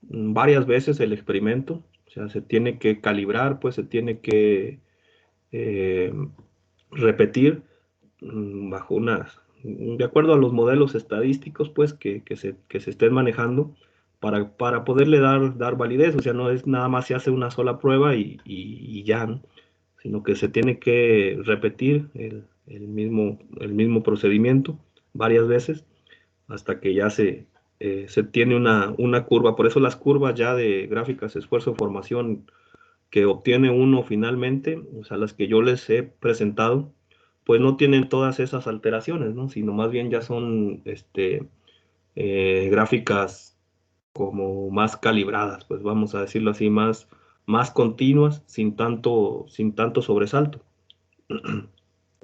varias veces el experimento, o sea, se tiene que calibrar, pues se tiene que eh, repetir bajo de acuerdo a los modelos estadísticos, pues, que se estén manejando para poderle dar validez. O sea, no es nada más se hace una sola prueba y ya, ¿no? Sino que se tiene que repetir el mismo procedimiento varias veces hasta que ya se tiene una curva. Por eso las curvas ya de gráficas, esfuerzo, formación que obtiene uno finalmente, o sea, las que yo les he presentado, pues no tienen todas esas alteraciones, ¿no? Sino más bien ya son gráficas como más calibradas, pues vamos a decirlo así, más continuas, sin tanto sobresalto,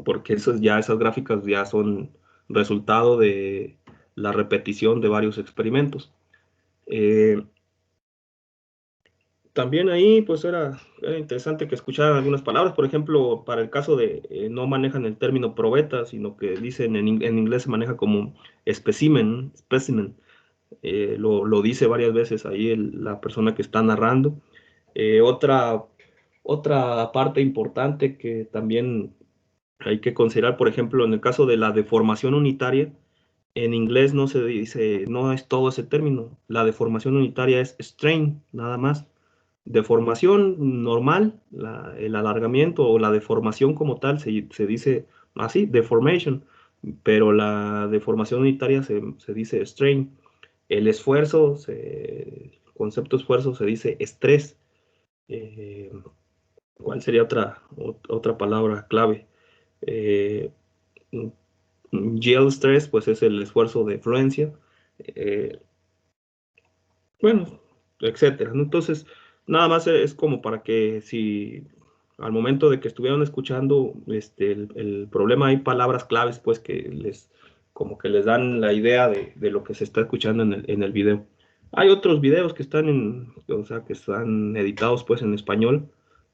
porque esas gráficas ya son resultado de la repetición de varios experimentos. Eh, También ahí, pues era interesante que escucharan algunas palabras. Por ejemplo, para el caso de no manejan el término probeta, sino que dicen en inglés se maneja como specimen. Lo dice varias veces ahí la persona que está narrando. Eh, otra, otra parte importante que también hay que considerar, por ejemplo, en el caso de la deformación unitaria, en inglés no se dice, no es todo ese término. La deformación unitaria es strain, nada más. Deformación normal, el alargamiento o la deformación como tal se dice así, deformation, pero la deformación unitaria se dice strain. El esfuerzo, el concepto esfuerzo se dice estrés. Eh, ¿Cuál sería otra palabra clave? Eh, Yield stress, pues es el esfuerzo de fluencia. Eh, bueno, etcétera, ¿no? Entonces, nada más es como para que si al momento de que estuvieran escuchando el problema hay palabras claves, pues como que les dan la idea de lo que se está escuchando en el video. Hay otros videos que o sea, que están editados pues en español,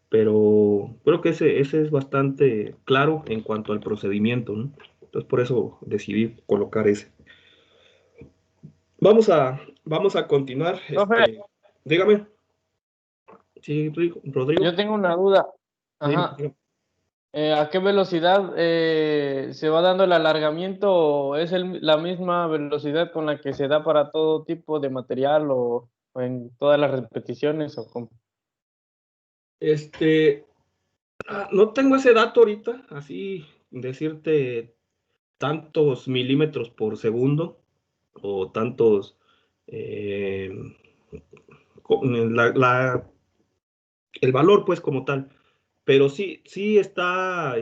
pero creo que ese es bastante claro en cuanto al procedimiento, ¿no? Entonces, por eso decidí colocar ese. Vamos a continuar. Profe, Dígame. Sí, Rodrigo. yo tengo una duda. Dime, Ajá. dime. ¿A qué velocidad se va dando el alargamiento? ¿O es la misma velocidad con la que se da para todo tipo de material o en todas las repeticiones? ¿O cómo? Este, no tengo ese dato ahorita, así decirte tantos milímetros por segundo o tantos, eh, el valor pues como tal, pero sí está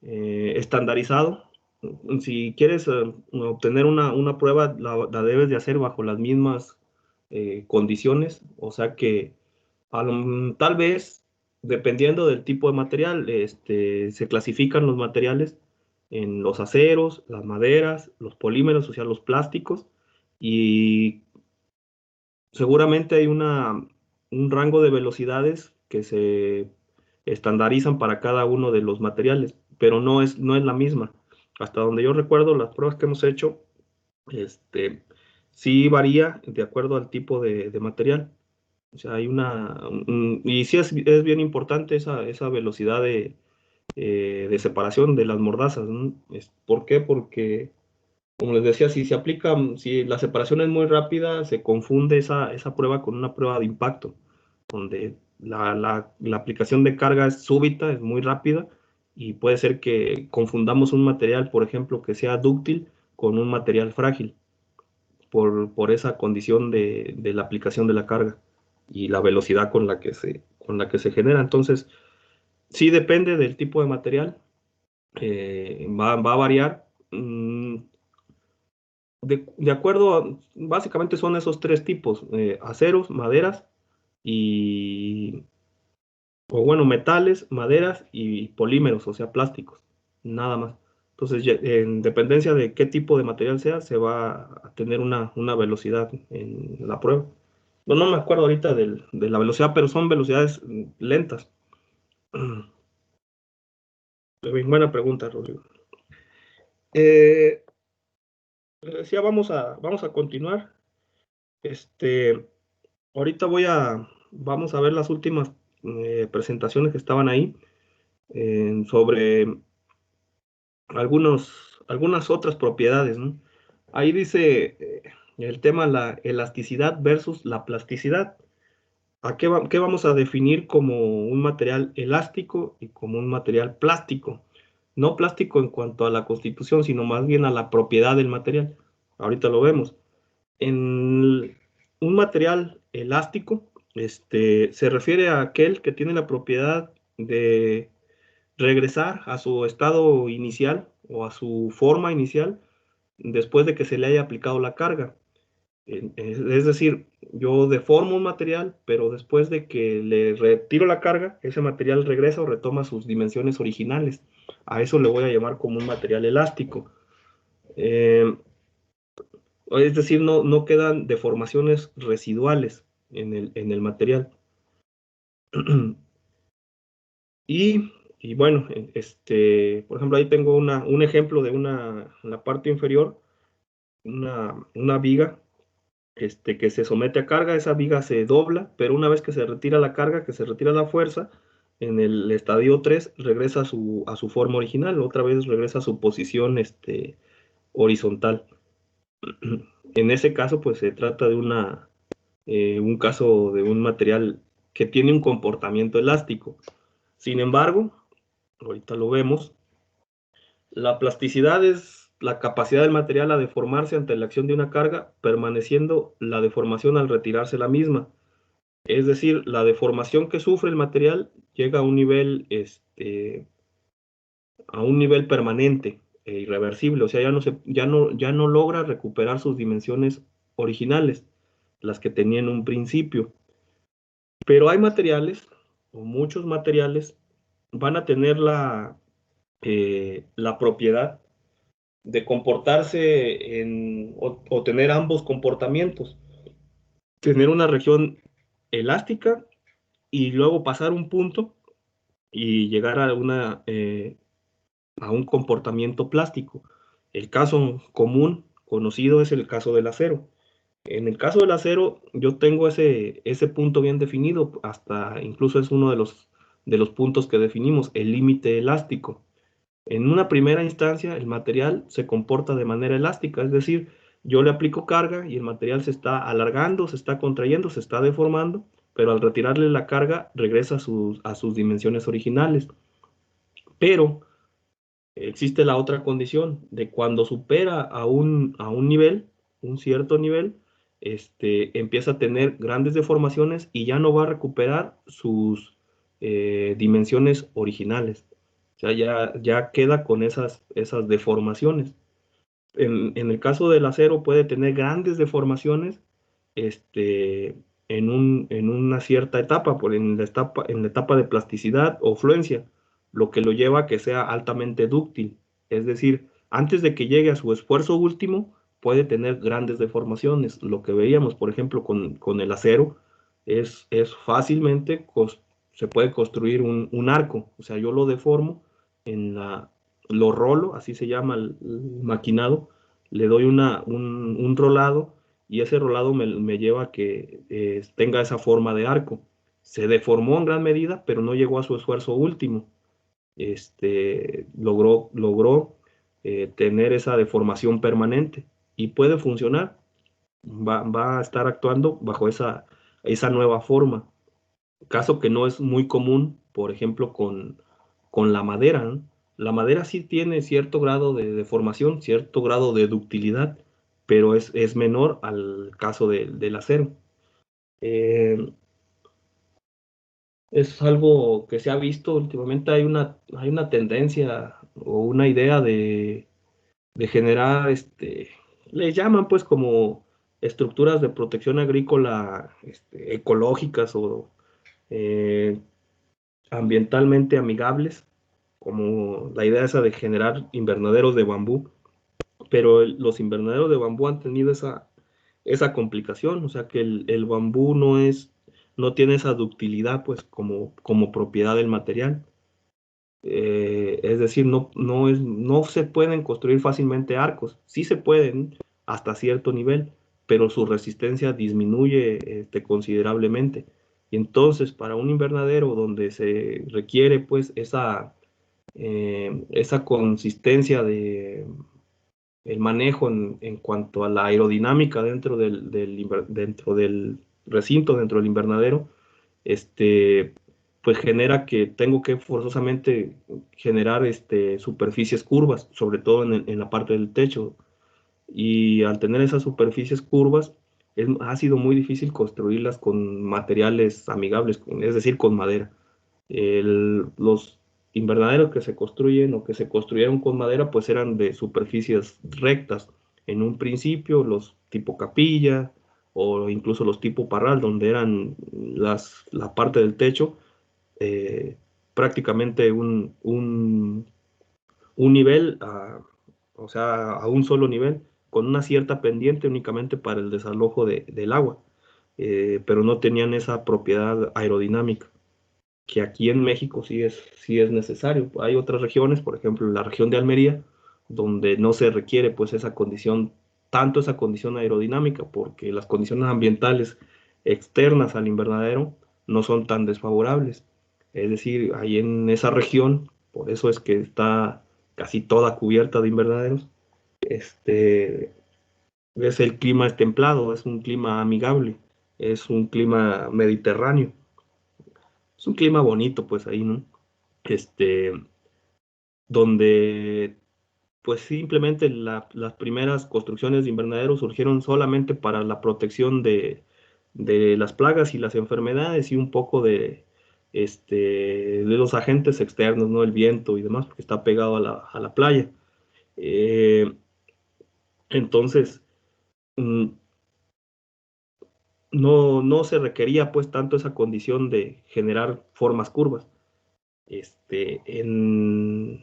estandarizado. Si quieres obtener una prueba, la debes de hacer bajo las mismas condiciones, o sea que tal vez, dependiendo del tipo de material, se clasifican los materiales en los aceros, las maderas, los polímeros, o sea, los plásticos, y seguramente hay un rango de velocidades que se estandarizan para cada uno de los materiales, pero no es la misma. Hasta donde yo recuerdo, las pruebas que hemos hecho, este, sí varía de acuerdo al tipo de material. O sea, y sí es bien importante esa velocidad de separación de las mordazas, ¿no? ¿Por qué? Porque como les decía, si la separación es muy rápida, se confunde esa prueba con una prueba de impacto, donde la aplicación de carga es súbita, es muy rápida, y puede ser que confundamos un material, por ejemplo, que sea dúctil con un material frágil, por esa condición de la aplicación de la carga y la velocidad con la que se genera. Entonces, sí depende del tipo de material, va a variar. De acuerdo, básicamente son esos tres tipos, aceros, maderas y, o bueno, metales, maderas y polímeros, o sea, plásticos, nada más. Entonces, en dependencia de qué tipo de material sea, se va a tener una velocidad en la prueba. No me acuerdo ahorita de la velocidad, pero son velocidades lentas. Bien, buena pregunta, Rodrigo. Eh, Decía, vamos a continuar. Ahorita vamos a ver las últimas presentaciones que estaban ahí sobre algunas otras propiedades, ¿no? Ahí dice el tema la elasticidad versus la plasticidad. ¿Qué vamos a definir como un material elástico y como un material plástico? No plástico en cuanto a la constitución, sino más bien a la propiedad del material. Ahorita lo vemos. En un material elástico, se refiere a aquel que tiene la propiedad de regresar a su estado inicial o a su forma inicial después de que se le haya aplicado la carga. Es decir, yo deformo un material, pero después de que le retiro la carga, ese material regresa o retoma sus dimensiones originales. A eso le voy a llamar como un material elástico. Eh, es decir, no quedan deformaciones residuales en el material. Y bueno, por ejemplo, ahí tengo un ejemplo de en la parte inferior, una viga que se somete a carga, esa viga se dobla, pero una vez que se retira la carga, que se retira la fuerza, en el estadio 3 regresa a su forma original, otra vez regresa a su posición horizontal. En ese caso, pues se trata de un caso de un material que tiene un comportamiento elástico. Sin embargo, ahorita lo vemos, la plasticidad es la capacidad del material a deformarse ante la acción de una carga, permaneciendo la deformación al retirarse la misma. Es decir, la deformación que sufre el material llega a un nivel permanente e irreversible, o sea, ya no logra recuperar sus dimensiones originales, las que tenía en un principio. Pero hay materiales, o muchos materiales, van a tener la propiedad de comportarse o tener ambos comportamientos. Tener una región elástica y luego pasar un punto y llegar a un comportamiento plástico. El caso común conocido es el caso del acero. En el caso del acero, yo tengo ese punto bien definido, hasta incluso es uno de los puntos que definimos, el límite elástico. En una primera instancia, el material se comporta de manera elástica, es decir, yo le aplico carga y el material se está alargando, se está contrayendo, se está deformando, pero al retirarle la carga regresa a sus dimensiones originales. Pero existe la otra condición de cuando supera a un nivel, un cierto nivel, empieza a tener grandes deformaciones y ya no va a recuperar sus dimensiones originales. O sea, ya queda con esas deformaciones. En el caso del acero puede tener grandes deformaciones en una cierta etapa, en la etapa de plasticidad o fluencia, lo que lo lleva a que sea altamente dúctil. Es decir, antes de que llegue a su esfuerzo último, puede tener grandes deformaciones. Lo que veíamos, por ejemplo, con el acero, es fácilmente, se puede construir un arco. O sea, yo lo deformo, lo rolo, así se llama el maquinado, le doy un rolado y ese rolado me lleva a que tenga esa forma de arco. Se deformó en gran medida, pero no llegó a su esfuerzo último. Logró tener esa deformación permanente y puede funcionar. Va a estar actuando bajo esa nueva forma. Caso que no es muy común, por ejemplo, con la madera, ¿no? La madera sí tiene cierto grado de deformación, cierto grado de ductilidad, pero es menor al caso del acero. Eh, es algo que se ha visto últimamente, hay una tendencia o una idea de generar, le llaman pues como estructuras de protección agrícola ecológicas o eh, ambientalmente amigables, como la idea esa de generar invernaderos de bambú, pero los invernaderos de bambú han tenido esa complicación, o sea que el bambú no tiene esa ductilidad pues como propiedad del material. Es decir, no se pueden construir fácilmente arcos, sí se pueden hasta cierto nivel, pero su resistencia disminuye considerablemente. Y entonces, para un invernadero donde se requiere pues esa consistencia de el manejo en cuanto a la aerodinámica dentro del recinto, dentro del invernadero, pues genera que tengo que forzosamente generar superficies curvas, sobre todo en la parte del techo. Y al tener esas superficies curvas, ha sido muy difícil construirlas con materiales amigables, es decir, con madera. Los invernaderos que se construyen o que se construyeron con madera, pues eran de superficies rectas. En un principio, los tipo capilla o incluso los tipo parral, donde eran la parte del techo, eh, prácticamente un nivel, o sea, a un solo nivel, con una cierta pendiente únicamente para el desalojo del agua, pero no tenían esa propiedad aerodinámica, que aquí en México sí es necesario. Hay otras regiones, por ejemplo, la región de Almería, donde no se requiere pues esa condición, tanto esa condición aerodinámica, porque las condiciones ambientales externas al invernadero no son tan desfavorables. Es decir, ahí en esa región, por eso es que está casi toda cubierta de invernaderos, el clima es templado, es un clima amigable, es un clima mediterráneo, es un clima bonito pues ahí, ¿no? este, Donde pues simplemente las primeras construcciones de invernaderos surgieron solamente para la protección de las plagas y las enfermedades y un poco de los agentes externos, ¿no? El viento y demás, porque está pegado a la playa. Eh, entonces, mm, no se requería pues tanto esa condición de generar formas curvas. En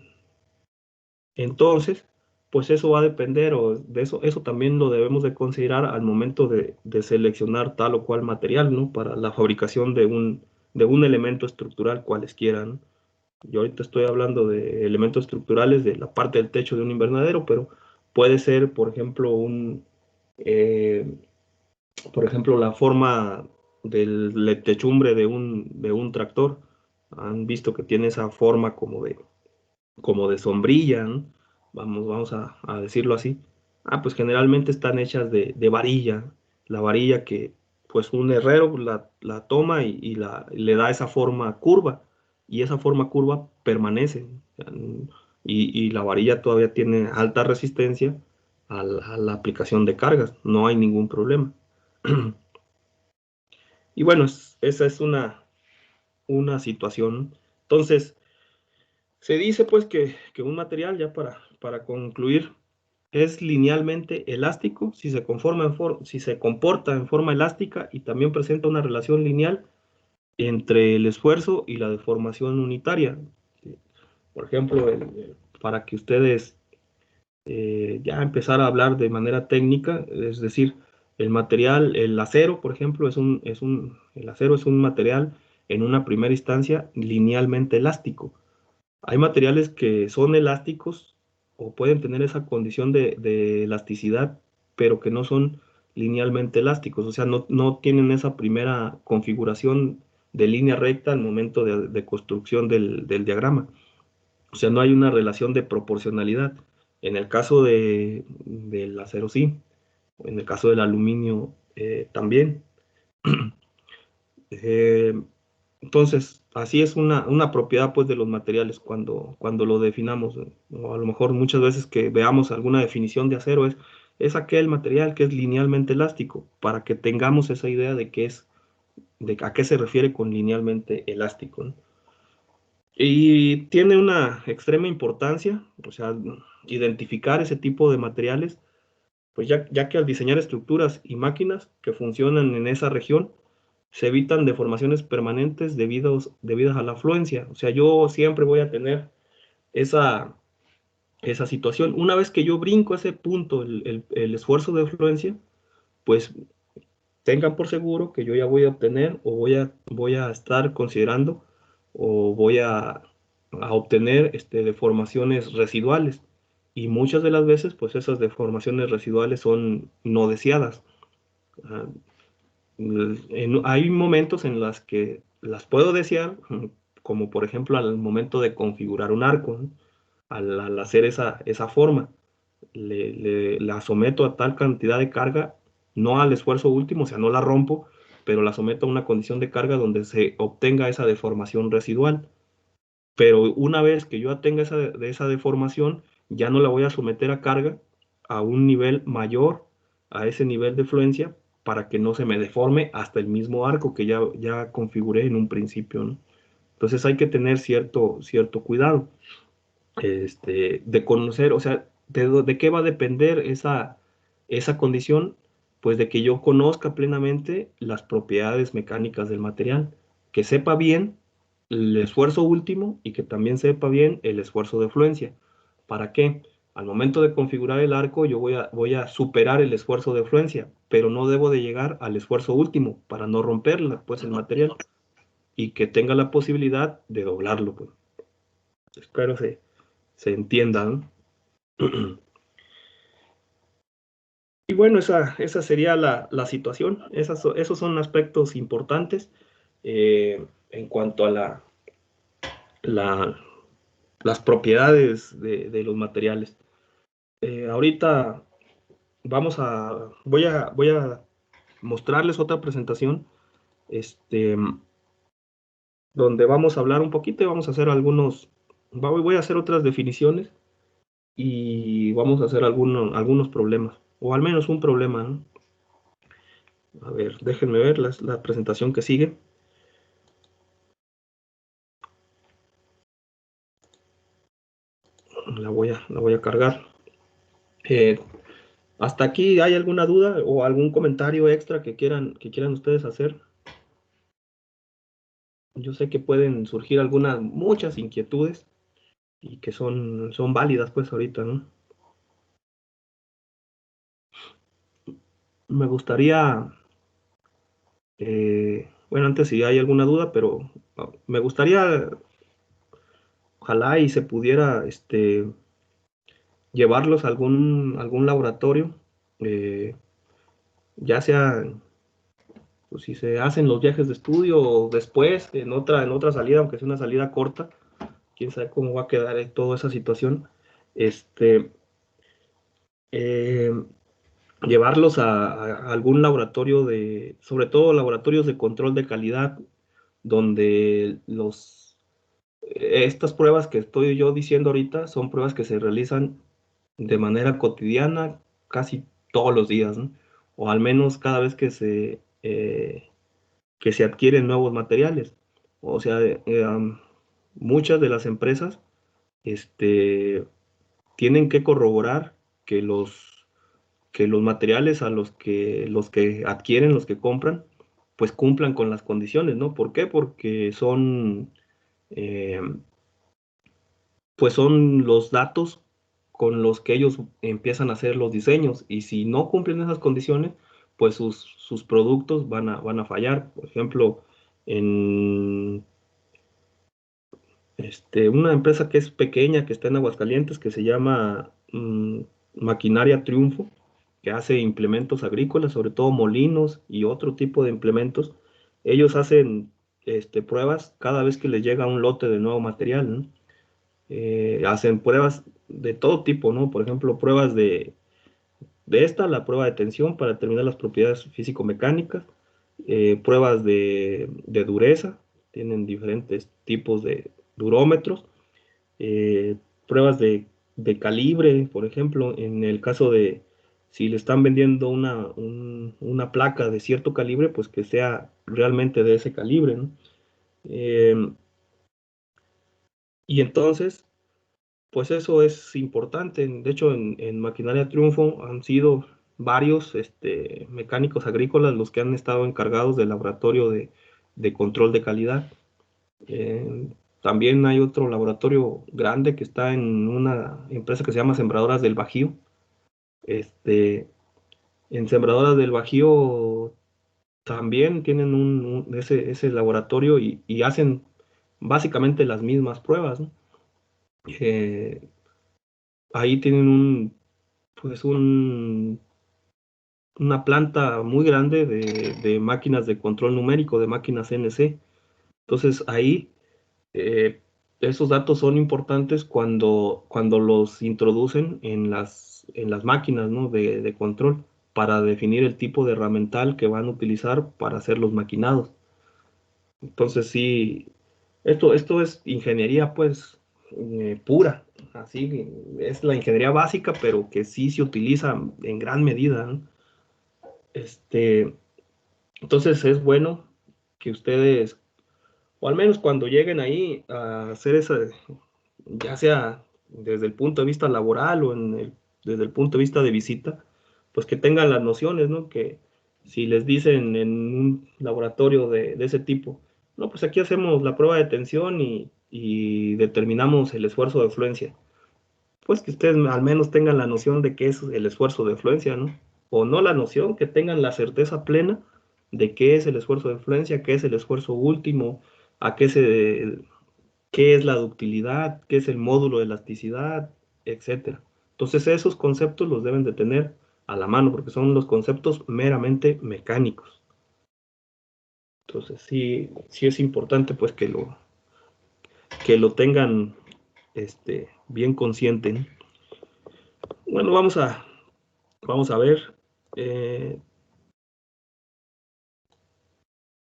Entonces, pues eso va a depender, o de eso también lo debemos de considerar al momento de seleccionar tal o cual material, ¿no? Para la fabricación de un elemento estructural cualesquiera, ¿no? Yo ahorita estoy hablando de elementos estructurales de la parte del techo de un invernadero, pero puede ser, por ejemplo, eh, por ejemplo, la forma del techumbre de un tractor. Han visto que tiene esa forma como de sombrilla, ¿no? Vamos a decirlo así. Pues generalmente están hechas de varilla, la varilla que pues un herrero la toma le da esa forma curva, y esa forma curva permanece, y la varilla todavía tiene alta resistencia a la aplicación de cargas, no hay ningún problema. Y bueno, esa es una situación. Entonces, se dice pues que un material, ya para concluir, es linealmente elástico si se comporta en forma elástica y también presenta una relación lineal entre el esfuerzo y la deformación unitaria. Por ejemplo, para que ustedes ya empezar a hablar de manera técnica, es decir, el acero, por ejemplo, el acero es un material en una primera instancia linealmente elástico. Hay materiales que son elásticos o pueden tener esa condición de elasticidad, pero que no son linealmente elásticos, o sea, no tienen esa primera configuración de línea recta al momento de construcción del diagrama. O sea, no hay una relación de proporcionalidad. En el caso del acero sí, en el caso del aluminio también. Eh, Entonces, así es una propiedad pues de los materiales cuando lo definamos, o a lo mejor muchas veces que veamos alguna definición de acero es aquel material que es linealmente elástico, para que tengamos esa idea de a qué se refiere con linealmente elástico, ¿no? Y tiene una extrema importancia, o sea, identificar ese tipo de materiales, pues ya que al diseñar estructuras y máquinas que funcionan en esa región, se evitan deformaciones permanentes debidas a la afluencia. O sea, yo siempre voy a tener esa, esa situación. Una vez que yo brinco ese punto, el esfuerzo de afluencia, pues tengan por seguro que yo ya voy a obtener o voy a estar considerando o voy a obtener deformaciones residuales. Y muchas de las veces, pues esas deformaciones residuales son no deseadas. Ah, hay momentos en los que las puedo desear, como por ejemplo al momento de configurar un arco, ¿no? Al hacer esa forma, la someto a tal cantidad de carga, no al esfuerzo último, o sea, no la rompo, pero la someto a una condición de carga donde se obtenga esa deformación residual. Pero una vez que yo tenga esa deformación, ya no la voy a someter a carga a un nivel mayor a ese nivel de fluencia para que no se me deforme hasta el mismo arco que ya configuré en un principio, ¿no? Entonces hay que tener cierto cuidado de conocer, o sea, de qué va a depender esa condición, pues de que yo conozca plenamente las propiedades mecánicas del material, que sepa bien el esfuerzo último y que también sepa bien el esfuerzo de fluencia. ¿Para qué? Al momento de configurar el arco, yo voy a superar el esfuerzo de fluencia, pero no debo de llegar al esfuerzo último para no romperla, pues el material, y que tenga la posibilidad de doblarlo, pues. Espero se entienda, ¿no? Y bueno, esa sería la situación. Esos son aspectos importantes en cuanto a la- las propiedades de los materiales. Ahorita voy a mostrarles otra presentación este, donde vamos a hablar un poquito y vamos a hacer voy a hacer otras definiciones y vamos a hacer algunos problemas, o al menos un problema, ¿no? A ver, déjenme ver la presentación que sigue. La voy a cargar. Eh, ¿Hasta aquí hay alguna duda o algún comentario extra que quieran ustedes hacer? Yo sé que pueden surgir muchas inquietudes y que son válidas pues ahorita, ¿no? Me gustaría, bueno, antes si hay alguna duda, pero me gustaría, ojalá y se pudiera, llevarlos a algún laboratorio, eh, ya sea, pues, si se hacen los viajes de estudio o después, en otra salida, aunque sea una salida corta, quién sabe cómo va a quedar toda esa situación, este, eh, llevarlos a algún laboratorio sobre todo laboratorios de control de calidad, donde estas pruebas que estoy yo diciendo ahorita son pruebas que se realizan de manera cotidiana, casi todos los días, ¿no? O al menos cada vez que se adquieren nuevos materiales. O sea, muchas de las empresas tienen que corroborar que los materiales a los que adquieren, los que compran, pues cumplan con las condiciones, ¿no? ¿Por qué? Porque eh, pues son los datos con los que ellos empiezan a hacer los diseños y si no cumplen esas condiciones, pues sus productos van a fallar. Por ejemplo, en una empresa que es pequeña, que está en Aguascalientes, que se llama Maquinaria Triunfo, que hace implementos agrícolas, sobre todo molinos y otro tipo de implementos. Ellos hacen pruebas cada vez que les llega un lote de nuevo material, ¿no? Hacen pruebas de todo tipo, ¿no? Por ejemplo, pruebas la prueba de tensión para determinar las propiedades físico-mecánicas, pruebas de dureza, tienen diferentes tipos de durómetros, eh, pruebas de calibre, por ejemplo, en el caso de si le están vendiendo una placa de cierto calibre, pues que sea realmente de ese calibre, ¿no? Eh, y entonces, pues eso es importante. De hecho, en Maquinaria Triunfo han sido varios mecánicos agrícolas los que han estado encargados del laboratorio de control de calidad. Eh, También hay otro laboratorio grande que está en una empresa que se llama Sembradoras del Bajío. Este, en Sembradoras del Bajío también tienen ese laboratorio y hacen básicamente las mismas pruebas, ¿no? Eh, Ahí tienen pues una planta muy grande de máquinas de control numérico, de máquinas CNC. Entonces ahí esos datos son importantes cuando los introducen en las máquinas, ¿no? de control para definir el tipo de herramental que van a utilizar para hacer los maquinados. Entonces sí, esto es ingeniería pues pura, así es la ingeniería básica, pero que sí se utiliza en gran medida, ¿no? Este, entonces es bueno que ustedes, o al menos cuando lleguen ahí a hacer esa, ya sea desde el punto de vista laboral o desde el punto de vista de visita, pues que tengan las nociones, ¿no? Que si les dicen en un laboratorio de ese tipo, no, pues aquí hacemos la prueba de tensión y determinamos el esfuerzo de fluencia, pues que ustedes al menos tengan la noción de qué es el esfuerzo de fluencia, ¿no? O no la noción, que tengan la certeza plena de qué es el esfuerzo de fluencia, qué es el esfuerzo último, a qué es la ductilidad, qué es el módulo de elasticidad, etcétera. Entonces esos conceptos los deben de tener a la mano porque son los conceptos meramente mecánicos. Entonces sí es importante pues que lo tengan bien consciente, ¿no? Bueno, vamos a ver. eh,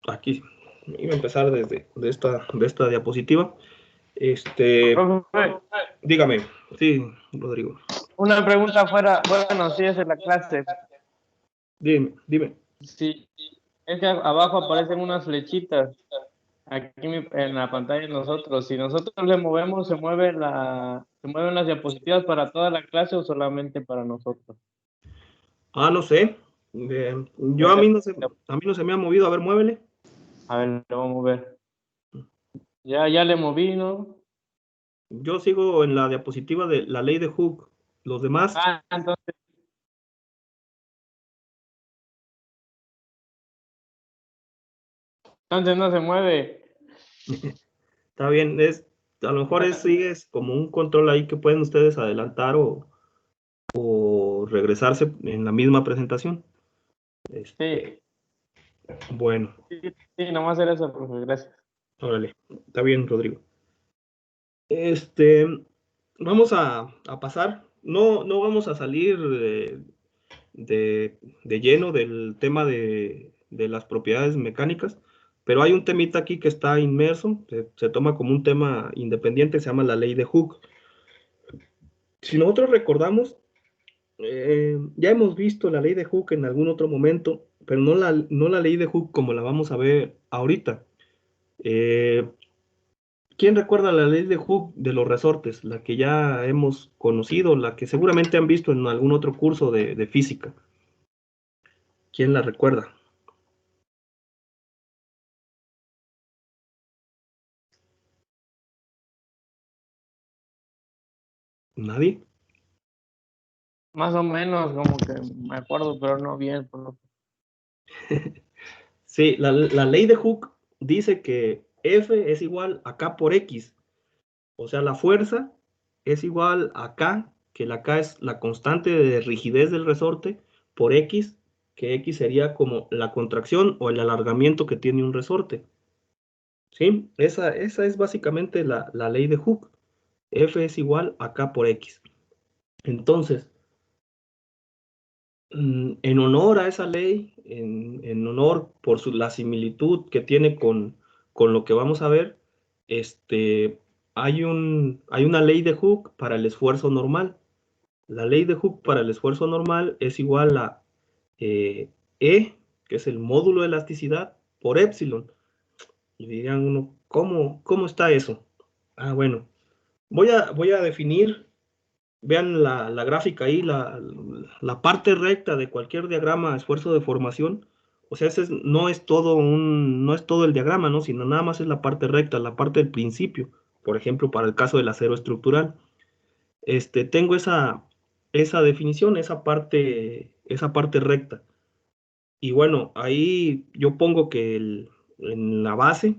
Aquí iba a empezar de esta diapositiva. Profe, Dígame, sí, Rodrigo. una pregunta fuera, bueno, sí es en la clase. Dime. Sí, es que abajo aparecen unas flechitas aquí en la pantalla de nosotros. Si nosotros le movemos, se mueven las diapositivas para toda la clase o solamente para nosotros. No sé. Yo a mí no se me ha movido. A ver, muévele. A ver, lo vamos a ver. Ya le moví, ¿no? Yo sigo en la diapositiva de la ley de Hooke. Los demás, Entonces, no se mueve. está bien. A lo mejor sigues como un control ahí que pueden ustedes adelantar o regresarse en la misma presentación. Sí, Bueno, sí, sí, nomás era eso, profe, gracias. órale. Está bien, Rodrigo. Este, Vamos a pasar. No vamos a salir de lleno del tema de las propiedades mecánicas, pero hay un temita aquí que está inmerso, se toma como un tema independiente, se llama la ley de Hooke. Si nosotros recordamos, ya hemos visto la ley de Hooke en algún otro momento, pero no la ley de Hooke como la vamos a ver ahorita. Eh, ¿Quién recuerda la ley de Hooke de los resortes? La que ya hemos conocido, la que seguramente han visto en algún otro curso de física. ¿Quién la recuerda? ¿Nadie? Más o menos, como que me acuerdo, pero no bien, profe. Sí, la ley de Hooke dice que F es igual a K por X. O sea, la fuerza es igual a K, que la K es la constante de rigidez del resorte, por X, que X sería como la contracción o el alargamiento que tiene un resorte. ¿Sí? Esa es básicamente la ley de Hooke. F es igual a K por X. Entonces, en honor a esa ley, en honor por la similitud que tiene con lo que vamos a ver, hay una ley de Hooke para el esfuerzo normal. La ley de Hooke para el esfuerzo normal es igual a E, que es el módulo de elasticidad, por epsilon. Y dirían uno, ¿cómo está eso? Bueno, voy a definir. Vean la gráfica ahí, la parte recta de cualquier diagrama esfuerzo de formación. O sea, no es todo el diagrama, ¿no? Sino nada más es la parte recta, la parte del principio. Por ejemplo, para el caso del acero estructural. Tengo esa definición, esa parte recta. Y bueno, ahí yo pongo que en la base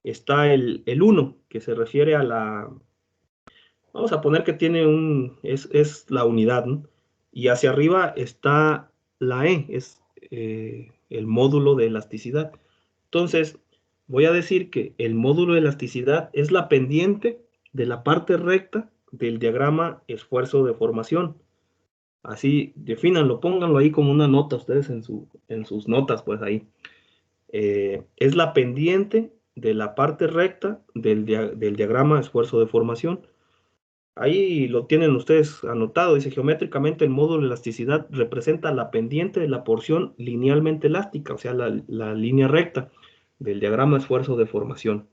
está el 1, que se refiere a vamos a poner que es la unidad, ¿no? Y hacia arriba está la E, es el módulo de elasticidad. Entonces, voy a decir que el módulo de elasticidad es la pendiente de la parte recta del diagrama esfuerzo de formación. Así, defínanlo, pónganlo ahí como una nota ustedes en sus notas, pues ahí. Es la pendiente de la parte recta del diagrama esfuerzo de formación. Ahí lo tienen ustedes anotado, dice geométricamente el módulo de elasticidad representa la pendiente de la porción linealmente elástica, o sea, la línea recta del diagrama esfuerzo de formación.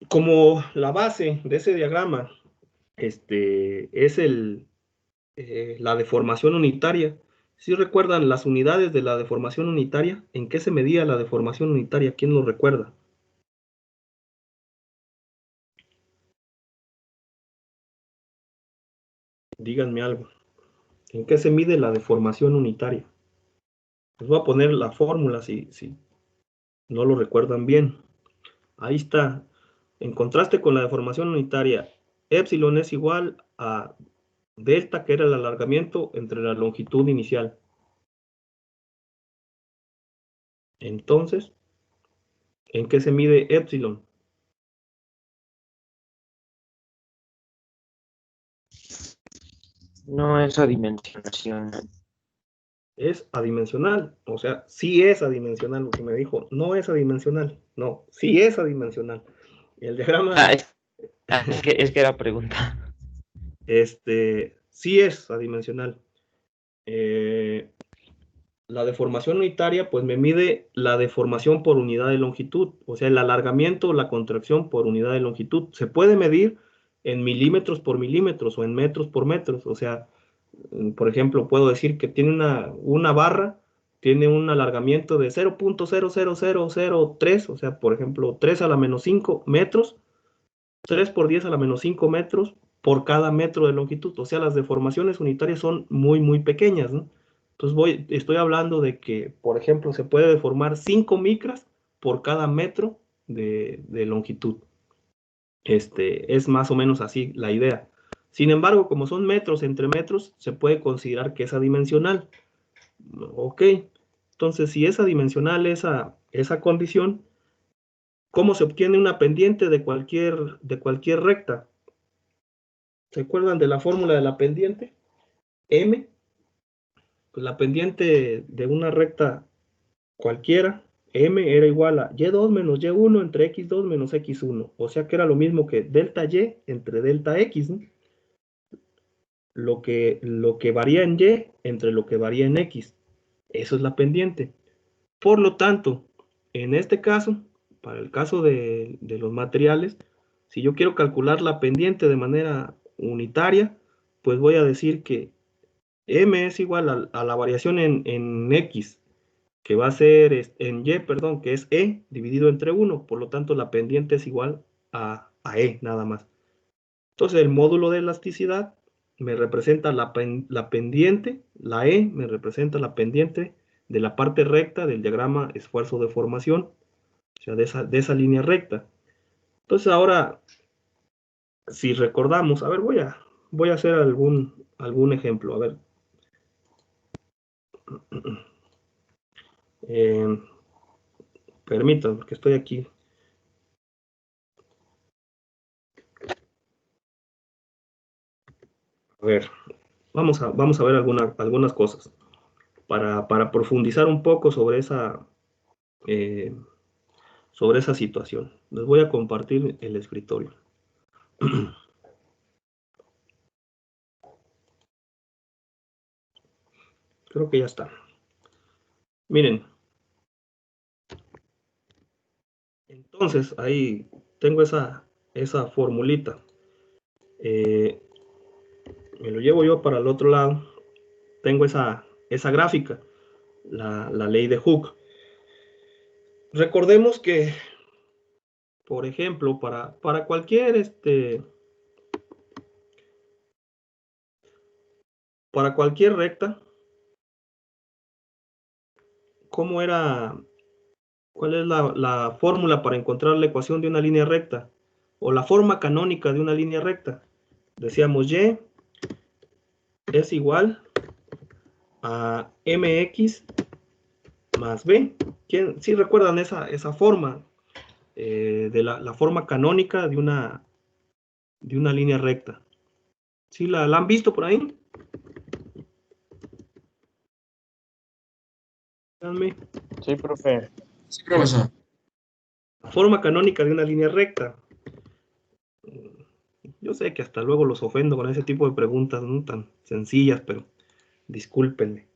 Como la base de ese diagrama es la deformación unitaria. ¿Sí recuerdan las unidades de la deformación unitaria? ¿En qué se medía la deformación unitaria? ¿Quién lo recuerda? Díganme algo. ¿En qué se mide la deformación unitaria? Les voy a poner la fórmula si no lo recuerdan bien. Ahí está. En contraste con la deformación unitaria, epsilon es igual a delta, que era el alargamiento entre la longitud inicial. Entonces, ¿en qué se mide epsilon? No es adimensionación. Es adimensional, o sea, sí es adimensional, lo que me dijo, no es adimensional, no, sí es adimensional. El diagrama, Es que era pregunta. sí es adimensional. La deformación unitaria, pues me mide la deformación por unidad de longitud, o sea, el alargamiento o la contracción por unidad de longitud. Se puede medir en milímetros por milímetros o en metros por metros, o sea, por ejemplo, puedo decir que tiene una barra, tiene un alargamiento de 0.00003, o sea, por ejemplo, 3 a la menos 5 metros, 3 por 10 a la menos 5 metros por cada metro de longitud. O sea, las deformaciones unitarias son muy, muy pequeñas, ¿no? Entonces estoy hablando de que, por ejemplo, se puede deformar 5 micras por cada metro de longitud. Es más o menos así la idea. Sin embargo, como son metros entre metros, se puede considerar que es adimensional. Ok, entonces si es adimensional esa condición, ¿cómo se obtiene una pendiente de cualquier recta? ¿Se acuerdan de la fórmula de la pendiente? M, pues la pendiente de una recta cualquiera, M era igual a Y2 menos Y1 entre X2 menos X1. O sea que era lo mismo que delta Y entre delta X, ¿no? Lo que varía en Y entre lo que varía en X. Eso es la pendiente. Por lo tanto, en este caso, para el caso de los materiales, si yo quiero calcular la pendiente de manera unitaria, pues voy a decir que M es igual a la variación en X, que va a ser en Y, perdón, que es E dividido entre 1. Por lo tanto, la pendiente es igual a E, nada más. Entonces, el módulo de elasticidad me representa la pendiente, la E me representa la pendiente de la parte recta del diagrama esfuerzo de formación, o sea, de esa línea recta. Entonces, ahora, si recordamos, a ver, voy a hacer algún ejemplo, a ver. Permítanme, porque estoy aquí. A ver, vamos a ver algunas cosas para profundizar un poco sobre esa situación. Les voy a compartir el escritorio. Creo que ya está. Miren. Entonces, ahí tengo esa formulita. Me lo llevo yo para el otro lado. Tengo esa gráfica, la ley de Hooke. Recordemos que, por ejemplo, para cualquier recta, ¿cómo era? ¿Cuál es la fórmula para encontrar la ecuación de una línea recta? O la forma canónica de una línea recta. Decíamos Y es igual a mx más b. ¿Sí recuerdan esa forma? De la forma canónica de una línea recta. ¿Sí la han visto por ahí? Díganme. Sí, profe. Sí, profesor. La forma canónica de una línea recta. Yo sé que hasta luego los ofendo con ese tipo de preguntas, no tan sencillas, pero discúlpenme.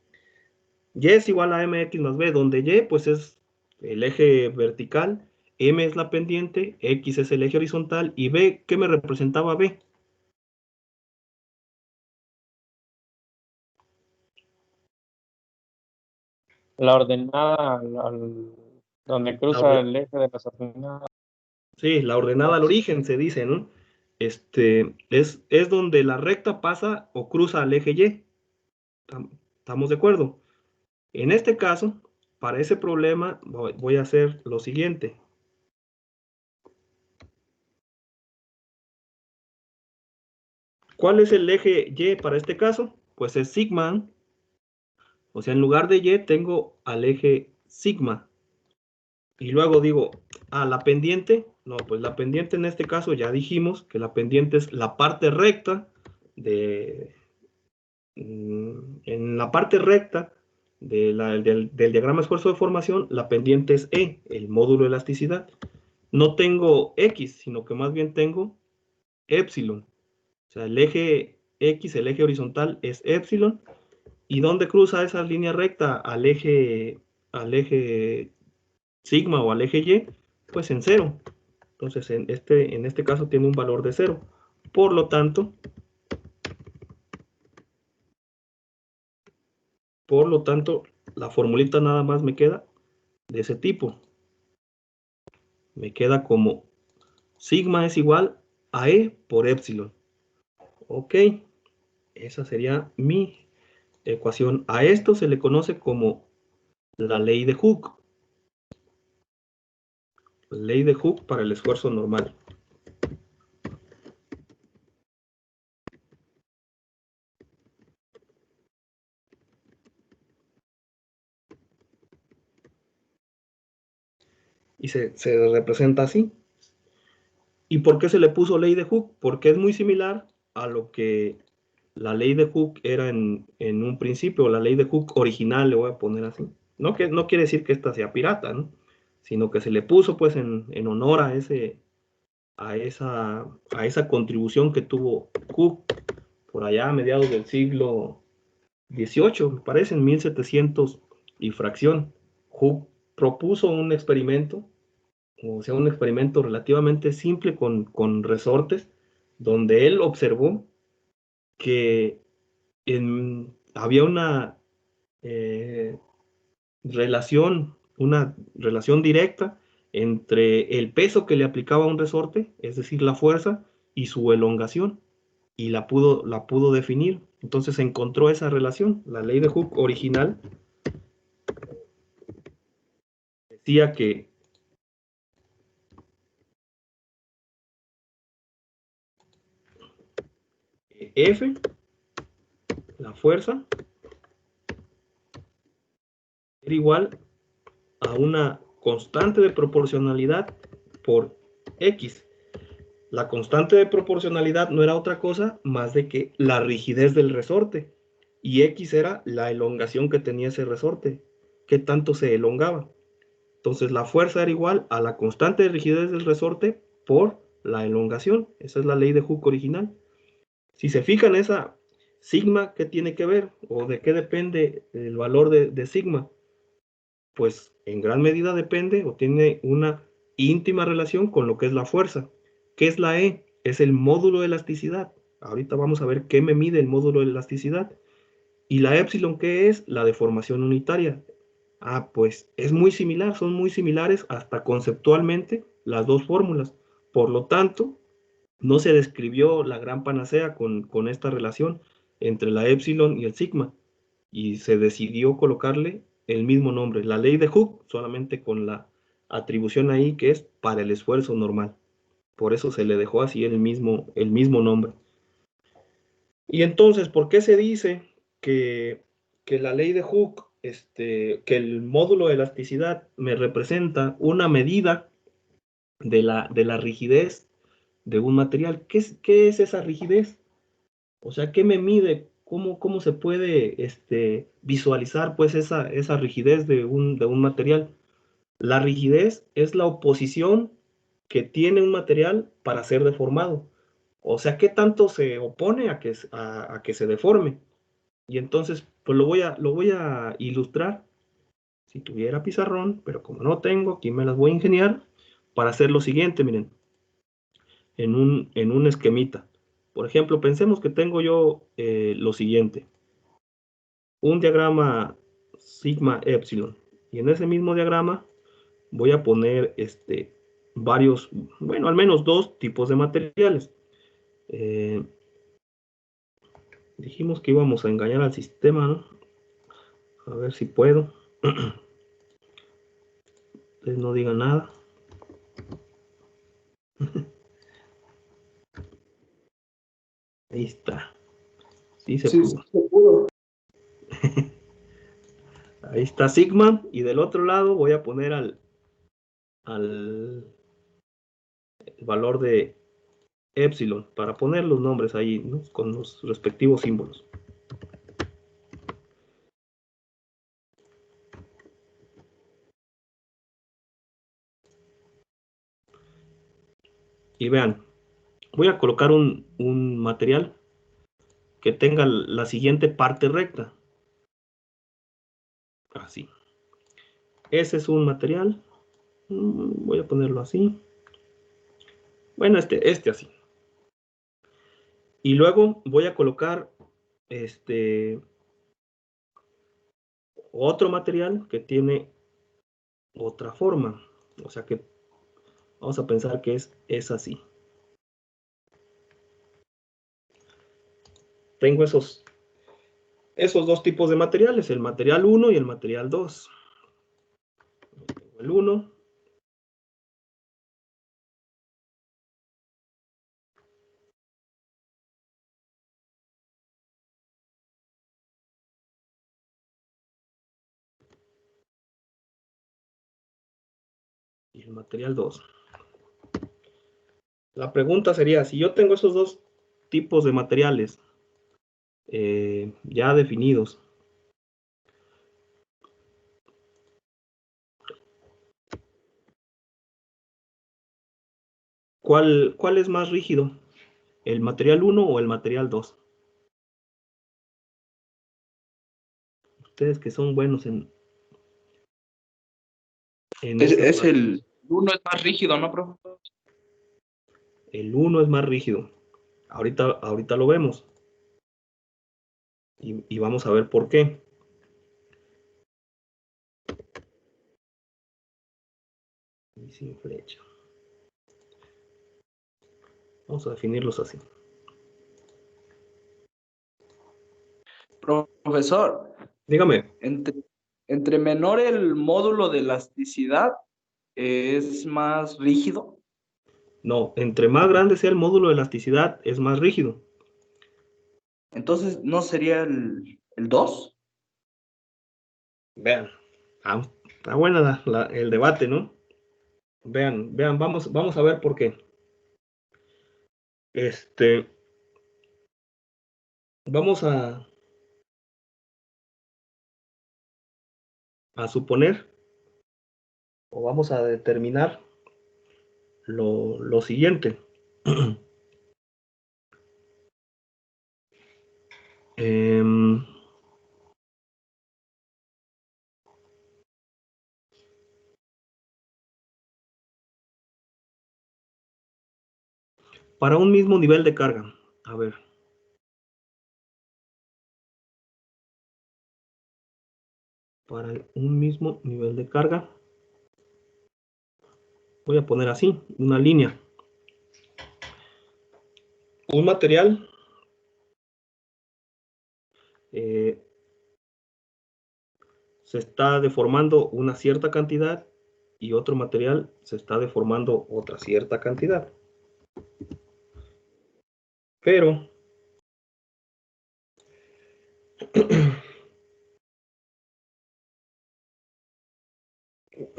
Y es igual a mx más b, donde y pues es el eje vertical, m es la pendiente, x es el eje horizontal, y b, ¿qué me representaba b? La ordenada donde cruza el eje de las ordenadas. Sí, la ordenada al origen se dice, ¿no? Es donde la recta pasa o cruza al eje Y. ¿Estamos de acuerdo? En este caso, para ese problema, voy a hacer lo siguiente. ¿Cuál es el eje Y para este caso? Pues es sigma. O sea, en lugar de Y tengo al eje sigma. Y luego digo, la pendiente. No, pues la pendiente en este caso ya dijimos que la pendiente es la parte recta en la parte recta del diagrama esfuerzo de formación, la pendiente es E, el módulo de elasticidad. No tengo X, sino que más bien tengo épsilon. O sea, el eje X, el eje horizontal es épsilon. ¿Y dónde cruza esa línea recta al eje sigma o al eje Y? Pues en 0. Entonces, en este caso tiene un valor de 0. Por lo tanto, la formulita nada más me queda de ese tipo. Me queda como sigma es igual a E por épsilon. Ok, esa sería mi ecuación. A esto se le conoce como la ley de Hooke. Ley de Hooke para el esfuerzo normal. Y se representa así. ¿Y por qué se le puso ley de Hooke? Porque es muy similar a lo que la ley de Hooke era en un principio, la ley de Hooke original, le voy a poner así. No quiere decir que esta sea pirata, ¿no? Sino que se le puso pues en honor a esa contribución que tuvo Hooke por allá a mediados del siglo XVIII, me parece, en 1700 y fracción. Hooke propuso un experimento, o sea, un experimento relativamente simple con resortes, donde él observó que había una relación directa entre el peso que le aplicaba a un resorte, es decir, la fuerza, y su elongación, y la pudo definir. Entonces se encontró esa relación. La ley de Hooke original decía que F, la fuerza, era igual a una constante de proporcionalidad por X. La constante de proporcionalidad no era otra cosa más de que la rigidez del resorte. Y X era la elongación que tenía ese resorte. ¿Qué tanto se elongaba? Entonces la fuerza era igual a la constante de rigidez del resorte por la elongación. Esa es la ley de Hooke original. Si se fijan esa sigma, ¿qué tiene que ver? ¿O de qué depende el valor de sigma? Pues en gran medida depende o tiene una íntima relación con lo que es la fuerza. ¿Qué es la E? Es el módulo de elasticidad. Ahorita vamos a ver qué me mide el módulo de elasticidad. ¿Y la épsilon qué es? La deformación unitaria. Pues es muy similar, son muy similares hasta conceptualmente las dos fórmulas. Por lo tanto, no se describió la gran panacea con esta relación entre la épsilon y el sigma, y se decidió colocarle el mismo nombre, la ley de Hooke, solamente con la atribución ahí que es para el esfuerzo normal. Por eso se le dejó así el mismo nombre. Y entonces, ¿por qué se dice que que la ley de Hooke, que el módulo de elasticidad me representa una medida de la rigidez de un material. ¿Qué es esa rigidez? O sea, ¿qué me mide? ¿Cómo se puede visualizar pues esa rigidez de un material? La rigidez es la oposición que tiene un material para ser deformado. O sea, ¿qué tanto se opone a que se deforme? Y entonces, pues lo voy a ilustrar si tuviera pizarrón, pero como no tengo, aquí me las voy a ingeniar para hacer lo siguiente, miren, en un esquemita. Por ejemplo, pensemos que tengo yo lo siguiente, un diagrama sigma epsilon, y en ese mismo diagrama voy a poner varios, bueno, al menos dos tipos de materiales. Eh, Dijimos que íbamos a engañar al sistema, ¿no? A ver si puedo. Ustedes no digan nada. Ahí está. Sí se Sí, sí pudo. se pudo. Ahí está sigma. Y del otro lado voy a poner al valor de epsilon para poner los nombres ahí, ¿no? Con los respectivos símbolos. Y vean, voy a colocar un material que tenga la siguiente parte recta. Así. Ese es un material. Voy a ponerlo así. Bueno, este así. Y luego voy a colocar otro material que tiene otra forma. O sea que vamos a pensar que es así. Tengo esos dos tipos de materiales, el material 1 y el material 2. El 1. Y el material 2. La pregunta sería, si yo tengo esos dos tipos de materiales ya definidos, ¿cuál es más rígido? ¿El material 1 o el material 2? Ustedes que son buenos en estas Es materias. el uno es más rígido, ¿no, profe? El 1 es más rígido. Ahorita lo vemos. Y vamos a ver por qué. Y sin flecha. Vamos a definirlos así. Profesor, Dígame. entre, entre menor el módulo de elasticidad, es más rígido. No, entre más grande sea el módulo de elasticidad, es más rígido. Entonces, ¿no sería el 2? Vean. Está buena el debate, ¿no? Vean, vamos a ver por qué. Vamos a suponer o vamos a determinar lo siguiente. Em, para un mismo nivel de carga. A ver. Para un mismo nivel de carga. Voy a poner así, una línea. Un material se está deformando una cierta cantidad y otro material se está deformando otra cierta cantidad. Pero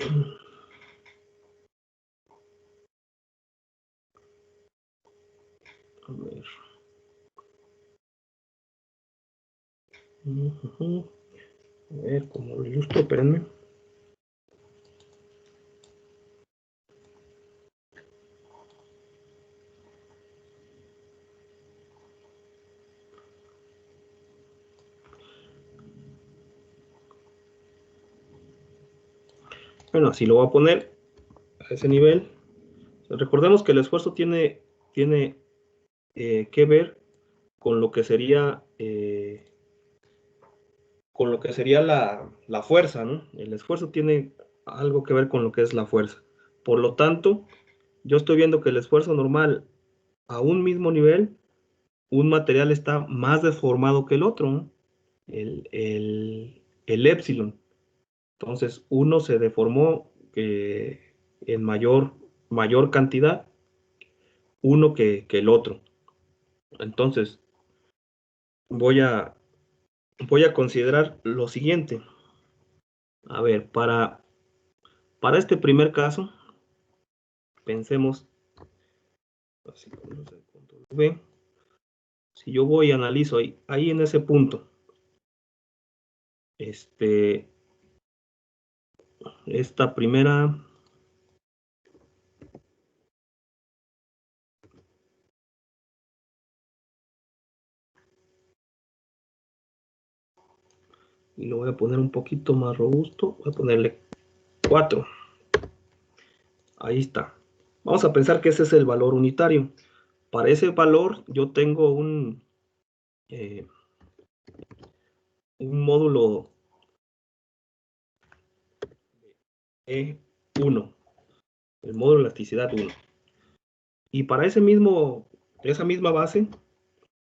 A ver. A ver, como lo ilustro, espérenme. Bueno, así lo voy a poner a ese nivel. Recordemos que el esfuerzo tiene que ver con lo que sería la fuerza, ¿no? El esfuerzo tiene algo que ver con lo que es la fuerza. Por lo tanto, yo estoy viendo que el esfuerzo normal a un mismo nivel, un material está más deformado que el otro, ¿no? El épsilon. Entonces, uno se deformó en mayor cantidad, uno que el otro. Entonces, voy a considerar lo siguiente. A ver, para este primer caso, pensemos, así como control V, si yo voy y analizo ahí en ese punto, esta primera, y lo voy a poner un poquito más robusto, voy a ponerle 4. Ahí está. Vamos a pensar que ese es el valor unitario. Para ese valor yo tengo un módulo E1, el módulo de elasticidad 1. Y para esa misma base,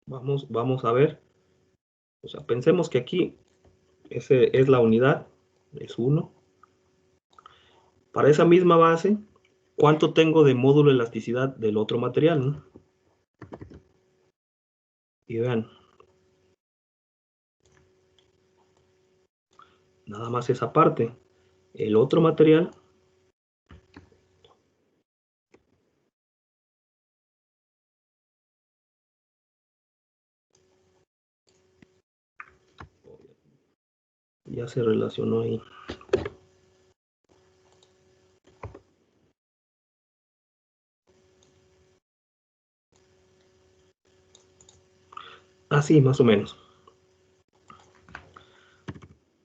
vamos a ver, o sea, pensemos que aquí ese es la unidad, es 1. Para esa misma base, ¿cuánto tengo de módulo de elasticidad del otro material, ¿no? Y vean, nada más esa parte. El otro material ya se relacionó ahí. Así, más o menos.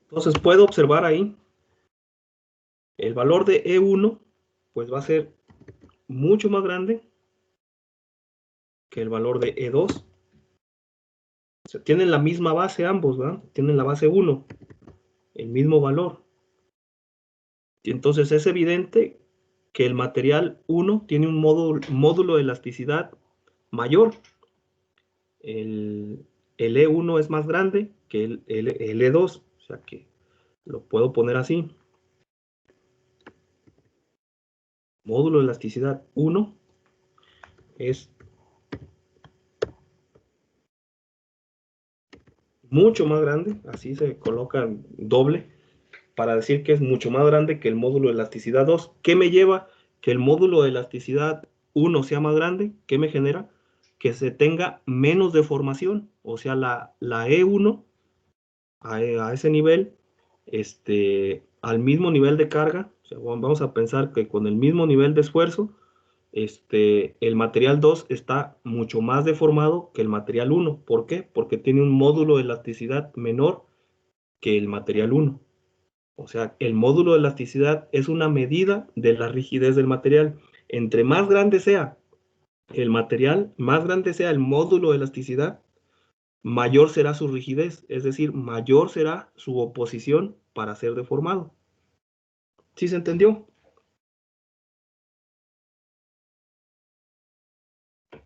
Entonces puedo observar ahí el valor de E1, pues va a ser mucho más grande que el valor de E2. O sea, tienen la misma base ambos, ¿verdad? Tienen la base 1, el mismo valor. Y entonces es evidente que el material 1 tiene un módulo de elasticidad mayor. El E1 es más grande que el E2, o sea que lo puedo poner así. Módulo de elasticidad 1 es mucho más grande, así se coloca doble, para decir que es mucho más grande que el módulo de elasticidad 2. ¿Qué me lleva que el módulo de elasticidad 1 sea más grande? ¿Qué me genera? Que se tenga menos deformación, o sea, la E1 a ese nivel, al mismo nivel de carga, o sea, vamos a pensar que con el mismo nivel de esfuerzo, el material 2 está mucho más deformado que el material 1. ¿Por qué? Porque tiene un módulo de elasticidad menor que el material 1. O sea, el módulo de elasticidad es una medida de la rigidez del material. Entre más grande sea el material, más grande sea el módulo de elasticidad, mayor será su rigidez, es decir, mayor será su oposición para ser deformado. ¿Sí se entendió? Sí,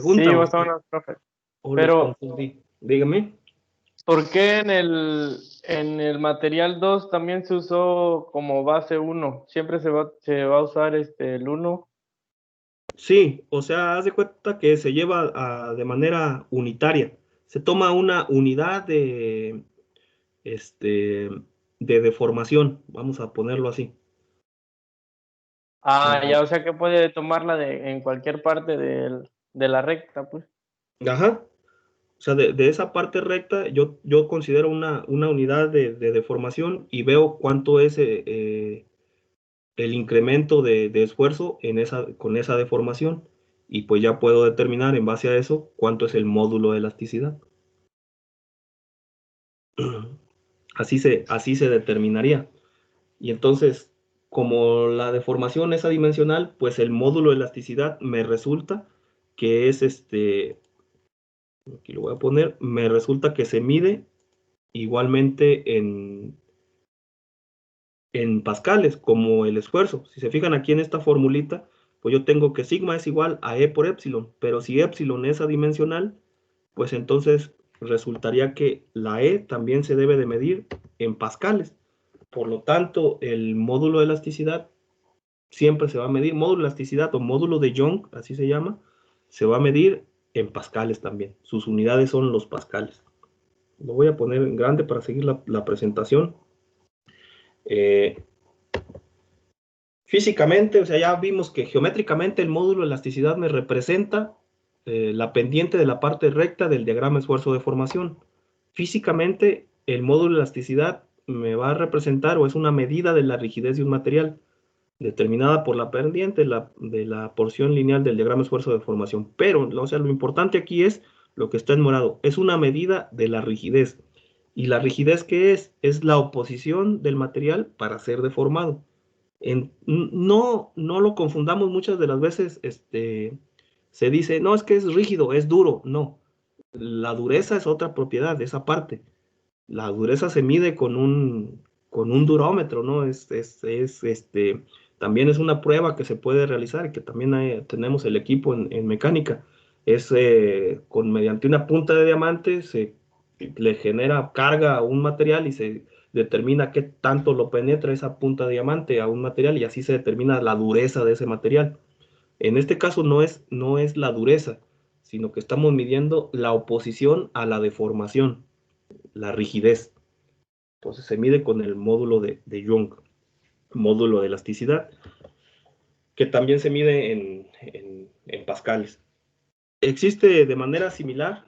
Pregunta más o menos, profe. o los Pero, confundí. Dígame. ¿por qué en el material 2 también se usó como base 1? Siempre se va a usar el 1. Sí, o sea, haz de cuenta que se lleva de manera unitaria. Se toma una unidad de deformación, vamos a ponerlo así. Ya, o sea que puede tomarla en cualquier parte de la recta, pues. Ajá. O sea, de esa parte recta, yo considero una unidad de deformación y veo cuánto es el incremento de esfuerzo con esa deformación. Y pues ya puedo determinar en base a eso cuánto es el módulo de elasticidad. Así se determinaría. Y entonces, como la deformación es adimensional, pues el módulo de elasticidad me resulta que es aquí lo voy a poner, me resulta que se mide igualmente en pascales, como el esfuerzo. Si se fijan aquí en esta formulita, pues yo tengo que sigma es igual a E por epsilon, pero si epsilon es adimensional, pues entonces resultaría que la E también se debe de medir en pascales. Por lo tanto, el módulo de elasticidad siempre se va a medir, módulo de elasticidad o módulo de Young, así se llama, se va a medir en pascales también. Sus unidades son los pascales. Lo voy a poner en grande para seguir la presentación. Físicamente, o sea, ya vimos que geométricamente el módulo de elasticidad me representa la pendiente de la parte recta del diagrama esfuerzo-deformación. Físicamente, el módulo de elasticidad me va a representar o es una medida de la rigidez de un material determinada por la pendiente de la porción lineal del diagrama esfuerzo-deformación. Pero, o sea, lo importante aquí es lo que está en morado. Es una medida de la rigidez. ¿Y la rigidez qué es? Es la oposición del material para ser deformado. No lo confundamos muchas de las veces, se dice, no, es que es rígido, es duro. No, la dureza es otra propiedad de esa parte. La dureza se mide con un durómetro, ¿no? También es una prueba que se puede realizar, que también tenemos el equipo en mecánica. Es mediante una punta de diamante se le genera carga a un material y se determina qué tanto lo penetra esa punta de diamante a un material y así se determina la dureza de ese material. En este caso no es la dureza, sino que estamos midiendo la oposición a la deformación, la rigidez. Entonces se mide con el módulo de Young, módulo de elasticidad, que también se mide en pascales. Existe de manera similar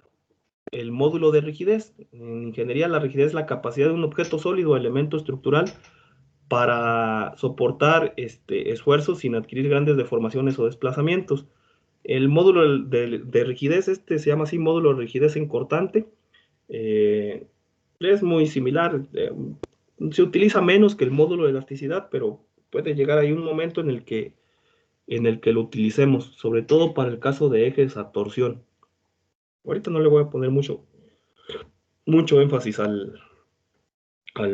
el módulo de rigidez. En ingeniería, la rigidez es la capacidad de un objeto sólido o elemento estructural para soportar esfuerzos sin adquirir grandes deformaciones o desplazamientos. El módulo de rigidez, se llama así módulo de rigidez en cortante. Es muy similar. Se utiliza menos que el módulo de elasticidad, pero puede llegar ahí un momento en el que lo utilicemos, sobre todo para el caso de ejes a torsión. Ahorita no le voy a poner mucho énfasis al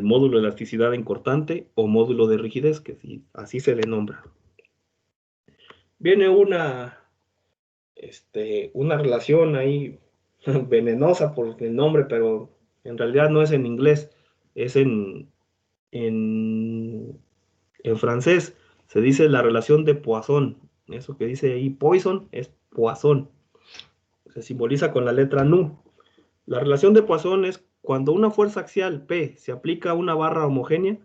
módulo de elasticidad en cortante o módulo de rigidez, que sí, así se le nombra. Viene una relación ahí venenosa por el nombre, pero en realidad no es en inglés, es en francés. Se dice la relación de Poisson. Eso que dice ahí Poisson es Poisson. Se simboliza con la letra Nu. La relación de Poisson es cuando una fuerza axial P se aplica a una barra homogénea,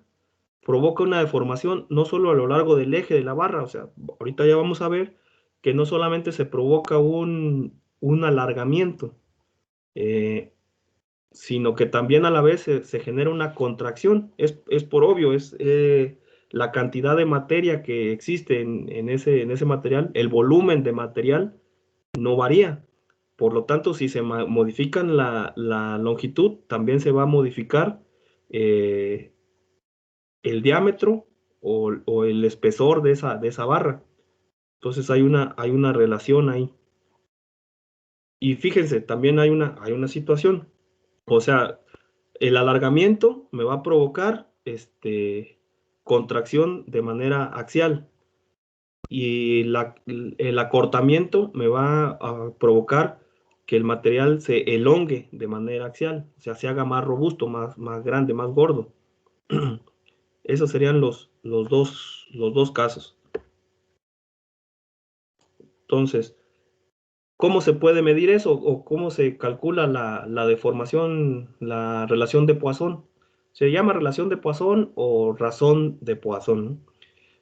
provoca una deformación no solo a lo largo del eje de la barra, o sea, ahorita ya vamos a ver que no solamente se provoca un alargamiento, sino que también a la vez se genera una contracción. Es por obvio, es la cantidad de materia que existe en ese material, el volumen de material no varía. Por lo tanto, si se modifican la longitud, también se va a modificar el diámetro o el espesor de esa barra. Entonces hay una relación ahí. Y fíjense, también hay una situación. O sea, el alargamiento me va a provocar contracción de manera axial y el acortamiento me va a provocar que el material se elongue de manera axial, o sea, se haga más robusto, más grande, más gordo. Esos serían los dos casos. Entonces, ¿cómo se puede medir eso o cómo se calcula la deformación, la relación de Poisson? Se llama relación de Poisson o razón de Poisson, ¿no?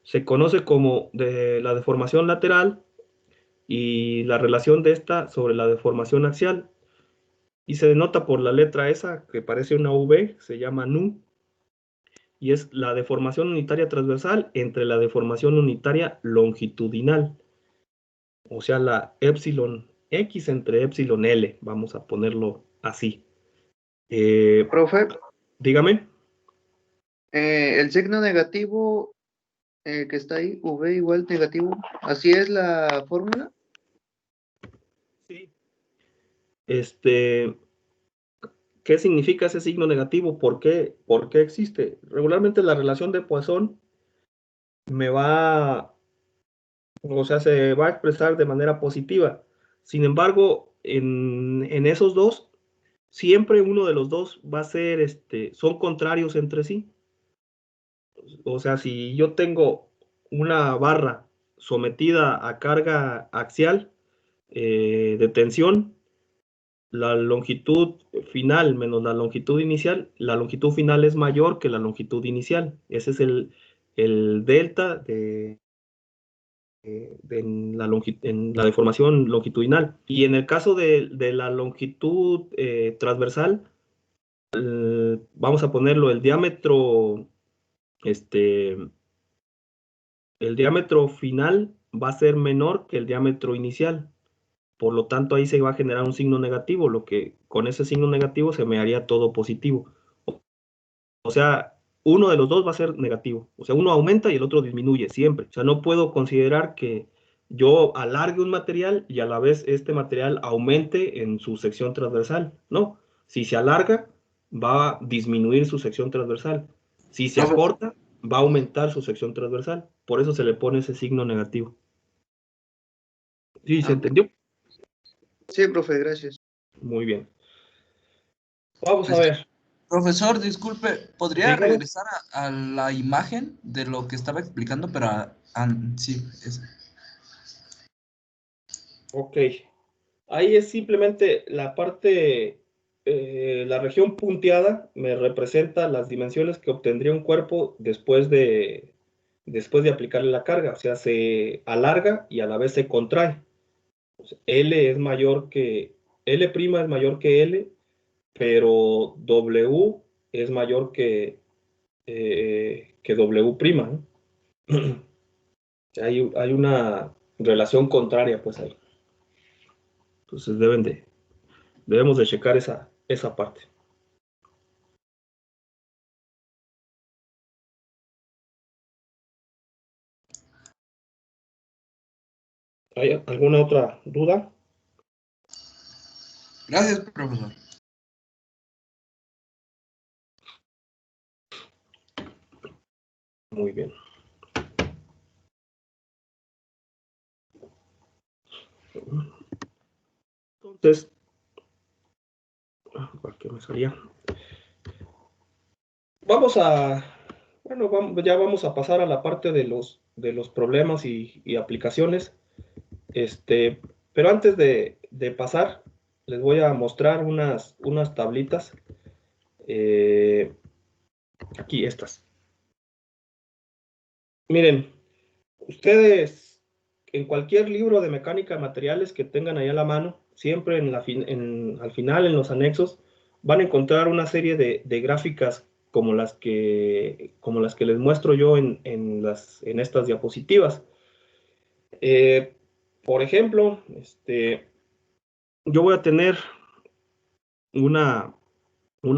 Se conoce como de la deformación lateral y la relación de esta sobre la deformación axial. Y se denota por la letra esa que parece una V, se llama nu, y es la deformación unitaria transversal entre la deformación unitaria longitudinal. O sea, la epsilon X entre epsilon L, vamos a ponerlo así. Profe, Dígame. el signo negativo que está ahí, V igual negativo, ¿así es la fórmula? Sí. ¿Qué significa ese signo negativo? ¿Por qué existe? Regularmente la relación de Poisson me va, o sea, se va a expresar de manera positiva. Sin embargo, en esos dos, siempre uno de los dos va a ser, son contrarios entre sí. O sea, si yo tengo una barra sometida a carga axial de tensión, la longitud final menos la longitud inicial, la longitud final es mayor que la longitud inicial. Ese es el delta en la deformación longitudinal. Y en el caso de la longitud transversal, vamos a ponerlo el diámetro final va a ser menor que el diámetro inicial. Por lo tanto, ahí se va a generar un signo negativo, lo que con ese signo negativo se me haría todo positivo. O sea, uno de los dos va a ser negativo. O sea, uno aumenta y el otro disminuye siempre. O sea, no puedo considerar que yo alargue un material y a la vez este material aumente en su sección transversal. No, si se alarga, va a disminuir su sección transversal. Si se Profe, acorta, va a aumentar su sección transversal. Por eso se le pone ese signo negativo. ¿Sí se Ok. entendió? Sí, profe, gracias. Muy bien. Vamos a ver. profesor, disculpe, ¿podría Dígame. regresar a la imagen de lo que estaba explicando? Pero sí, Ok. Ahí es simplemente la parte, la región punteada me representa las dimensiones que obtendría un cuerpo después de aplicarle la carga. O sea, se alarga y a la vez se contrae. L es mayor que, L' es mayor que L, pero W es mayor que W', ¿no? Hay una relación contraria, pues ahí. Entonces debemos de checar esa parte. ¿Hay alguna otra duda? gracias, profesor. Muy bien. Entonces, ¿por qué me salía? Ya vamos a pasar a la parte de los problemas y aplicaciones. Pero antes de pasar, les voy a mostrar unas tablitas. Aquí estas. Miren, ustedes en cualquier libro de mecánica de materiales que tengan ahí a la mano, siempre al final, en los anexos, van a encontrar una serie de gráficas como las que les muestro yo en estas diapositivas. Por ejemplo, yo voy a tener una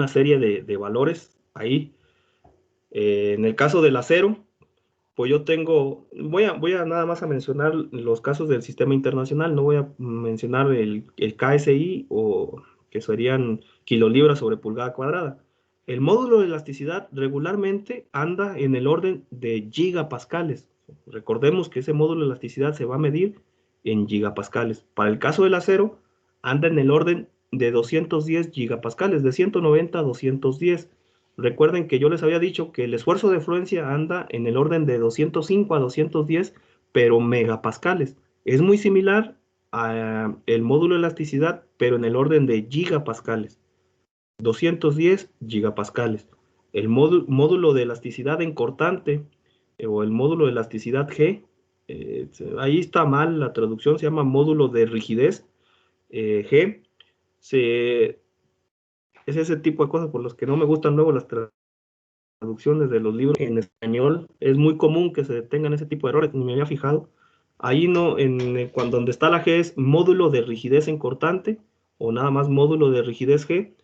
serie de valores ahí. En el caso del acero, pues yo voy a nada más a mencionar los casos del sistema internacional, no voy a mencionar el KSI, o que serían kilolibras sobre pulgada cuadrada. El módulo de elasticidad regularmente anda en el orden de gigapascales. Recordemos que ese módulo de elasticidad se va a medir en gigapascales. Para el caso del acero, anda en el orden de 210 gigapascales, de 190 a 210. Recuerden que yo les había dicho que el esfuerzo de fluencia anda en el orden de 205 a 210, pero megapascales. Es muy similar al módulo de elasticidad, pero en el orden de gigapascales. 210 gigapascales. El módulo de elasticidad en cortante, o el módulo de elasticidad G, ahí está mal la traducción, se llama módulo de rigidez G. Es ese tipo de cosas por los que no me gustan luego las traducciones de los libros en español. Es muy común que se detengan ese tipo de errores, ni me había fijado. Ahí no, cuando donde está la G es módulo de rigidez en cortante, o nada más módulo de rigidez G.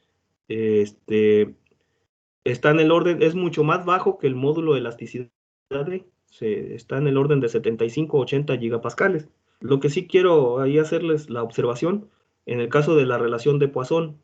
Está en el orden, es mucho más bajo que el módulo de elasticidad, está en el orden de 75-80 gigapascales. Lo que sí quiero ahí hacerles la observación, en el caso de la relación de Poisson.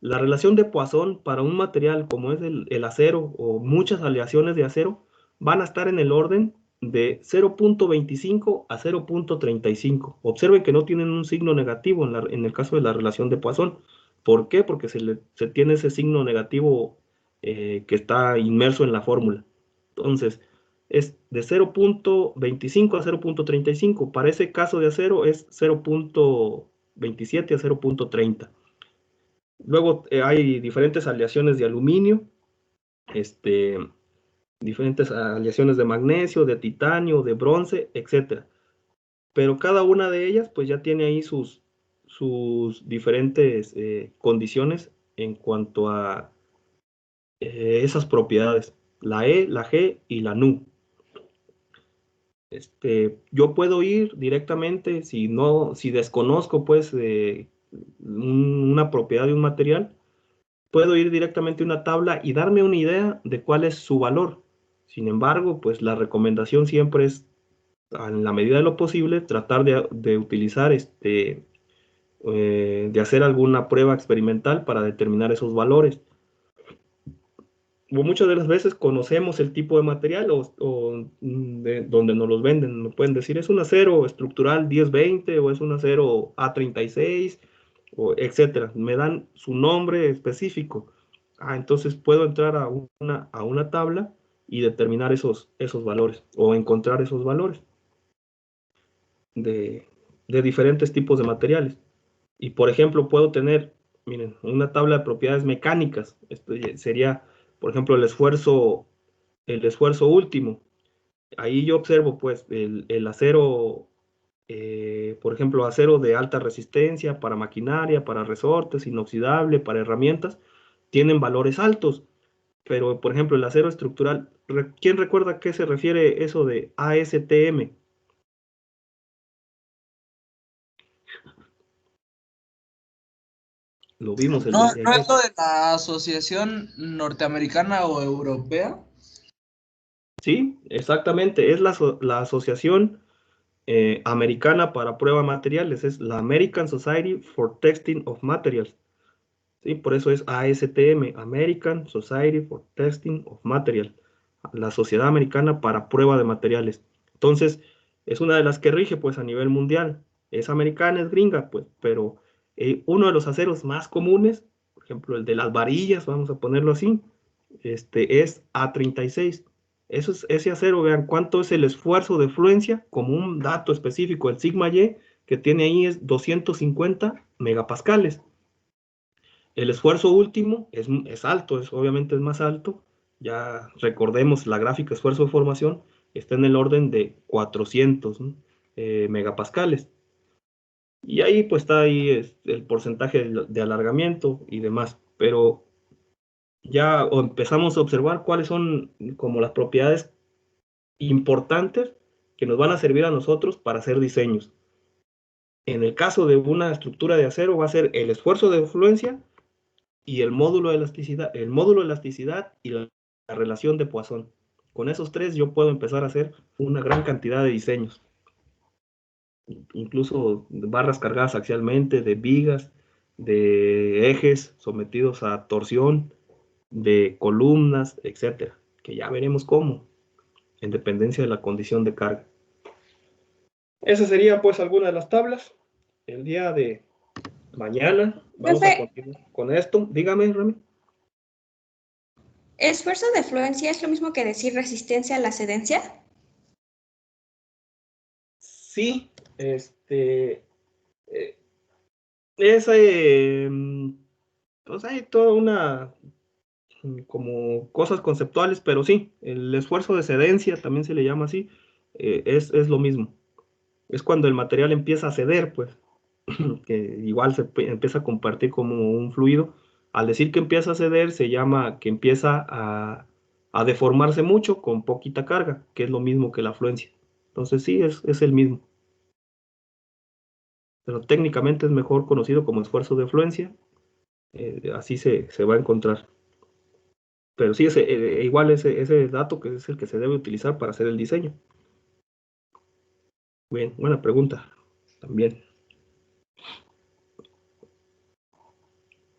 La relación de Poisson para un material como es el acero o muchas aleaciones de acero van a estar en el orden de 0.25 a 0.35. Observen que no tienen un signo negativo en el caso de la relación de Poisson. ¿Por qué? Porque se tiene ese signo negativo que está inmerso en la fórmula. Entonces, es de 0.25 a 0.35. Para ese caso de acero es 0.27 a 0.30. Luego hay diferentes aleaciones de aluminio, diferentes aleaciones de magnesio, de titanio, de bronce, etc. Pero cada una de ellas pues ya tiene ahí sus diferentes condiciones en cuanto a esas propiedades, la E, la G y la NU. Yo puedo ir directamente, si desconozco pues una propiedad de un material, puedo ir directamente a una tabla y darme una idea de cuál es su valor. Sin embargo, pues la recomendación siempre es, en la medida de lo posible, tratar de utilizar de hacer alguna prueba experimental para determinar esos valores. Muchas de las veces conocemos el tipo de material de donde nos los venden. Nos pueden decir, es un acero estructural 1020 o es un acero A36, o etcétera. Me dan su nombre específico. Entonces puedo entrar a una tabla y determinar esos valores o encontrar esos valores de diferentes tipos de materiales. Y por ejemplo, puedo tener, miren, una tabla de propiedades mecánicas. Esto sería, por ejemplo, el esfuerzo último. Ahí yo observo, pues, el acero, por ejemplo, acero de alta resistencia para maquinaria, para resortes, inoxidable, para herramientas, tienen valores altos. Pero, por ejemplo, el acero estructural, ¿quién recuerda a qué se refiere eso de ASTM? Lo vimos el No, día de no ayer. es lo de la Asociación Norteamericana o Europea. Sí, exactamente. Es la asociación americana para prueba de materiales. Es la American Society for Testing of Materials. Sí, por eso es ASTM, American Society for Testing of Materials. La Sociedad Americana para Prueba de Materiales. Entonces, es una de las que rige pues a nivel mundial. Es americana, es gringa, pues, pero uno de los aceros más comunes, por ejemplo, el de las varillas, vamos a ponerlo así, es A36. Ese acero, vean cuánto es el esfuerzo de fluencia, como un dato específico, el sigma Y que tiene ahí es 250 megapascales. El esfuerzo último es alto, obviamente es más alto. Ya recordemos la gráfica esfuerzo de formación, está en el orden de 400, ¿no? Megapascales. Y ahí pues está ahí el porcentaje de alargamiento y demás. Pero ya empezamos a observar cuáles son como las propiedades importantes que nos van a servir a nosotros para hacer diseños. En el caso de una estructura de acero va a ser el esfuerzo de fluencia y el módulo de elasticidad y la relación de Poisson. Con esos tres yo puedo empezar a hacer una gran cantidad de diseños, incluso barras cargadas axialmente, de vigas, de ejes sometidos a torsión, de columnas, etcétera, que ya veremos cómo, en dependencia de la condición de carga. Esas serían pues algunas de las tablas. El día de mañana vamos a continuar con esto. Dígame, Rami. ¿Esfuerzo de fluencia es lo mismo que decir resistencia a la cedencia? Sí, es pues hay toda como cosas conceptuales, pero sí, el esfuerzo de cedencia, también se le llama así, es lo mismo. Es cuando el material empieza a ceder, pues, que igual se empieza a compartir como un fluido. Al decir que empieza a ceder, se llama que empieza a deformarse mucho con poquita carga, que es lo mismo que la afluencia. Entonces sí, es el mismo. Pero técnicamente es mejor conocido como esfuerzo de afluencia. Así se va a encontrar. Pero sí, igual ese dato que es el que se debe utilizar para hacer el diseño. Bien, buena pregunta también.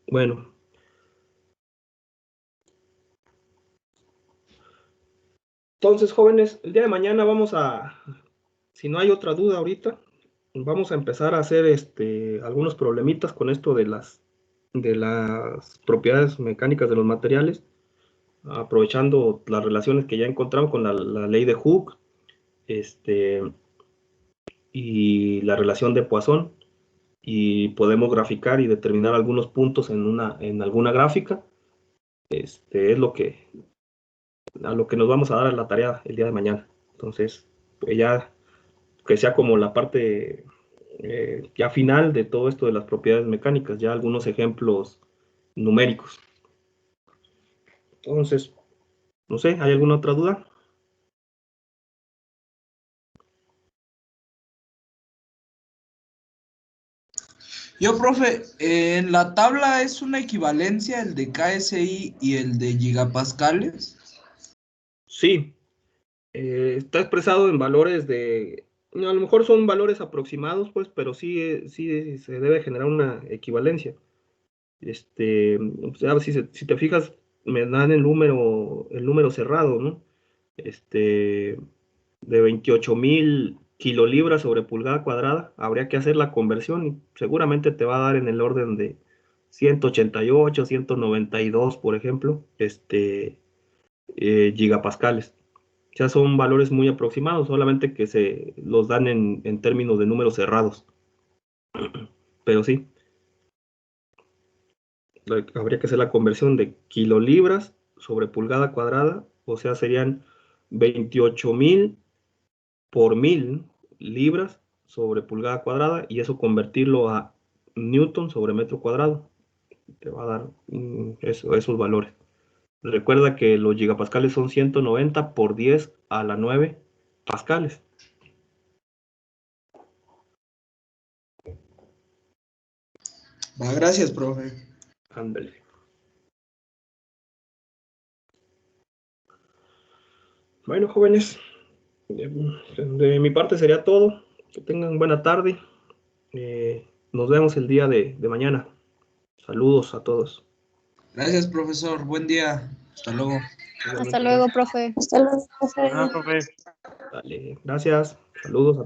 Bueno. Entonces, jóvenes, el día de mañana si no hay otra duda ahorita, vamos a empezar a hacer algunos problemitas con esto de las propiedades mecánicas de los materiales, aprovechando las relaciones que ya encontramos con la ley de Hooke, y la relación de Poisson, y podemos graficar y determinar algunos puntos en alguna gráfica. Es a lo que nos vamos a dar en la tarea el día de mañana. Entonces, pues ya que sea como la parte ya final de todo esto de las propiedades mecánicas, ya algunos ejemplos numéricos. Entonces, no sé, ¿hay alguna otra duda? Yo, profe, en la tabla es una equivalencia el de KSI y el de gigapascales. Sí, está expresado en valores a lo mejor son valores aproximados, pues, pero sí, sí se debe generar una equivalencia. O sea, si te fijas, me dan el número cerrado, ¿no? De 28,000 kilolibras sobre pulgada cuadrada, habría que hacer la conversión y seguramente te va a dar en el orden de 188, 192, por ejemplo, gigapascales. O sea, son valores muy aproximados, solamente que se los dan en términos de números cerrados. Pero sí, habría que hacer la conversión de kilolibras sobre pulgada cuadrada, o sea, serían 28,000 por 1000 libras sobre pulgada cuadrada, y eso convertirlo a newton sobre metro cuadrado. Te va a dar esos valores. Recuerda que los gigapascales son 190 por 10 a la 9 pascales. Va, gracias, profe. Ándale. Bueno, jóvenes, de mi parte sería todo. Que tengan buena tarde. Nos vemos el día de mañana. Saludos a todos. Gracias, profesor. Buen día. Hasta luego. Hasta luego, profe. Hasta luego, profe. Ah, profe. Dale, gracias. Saludos a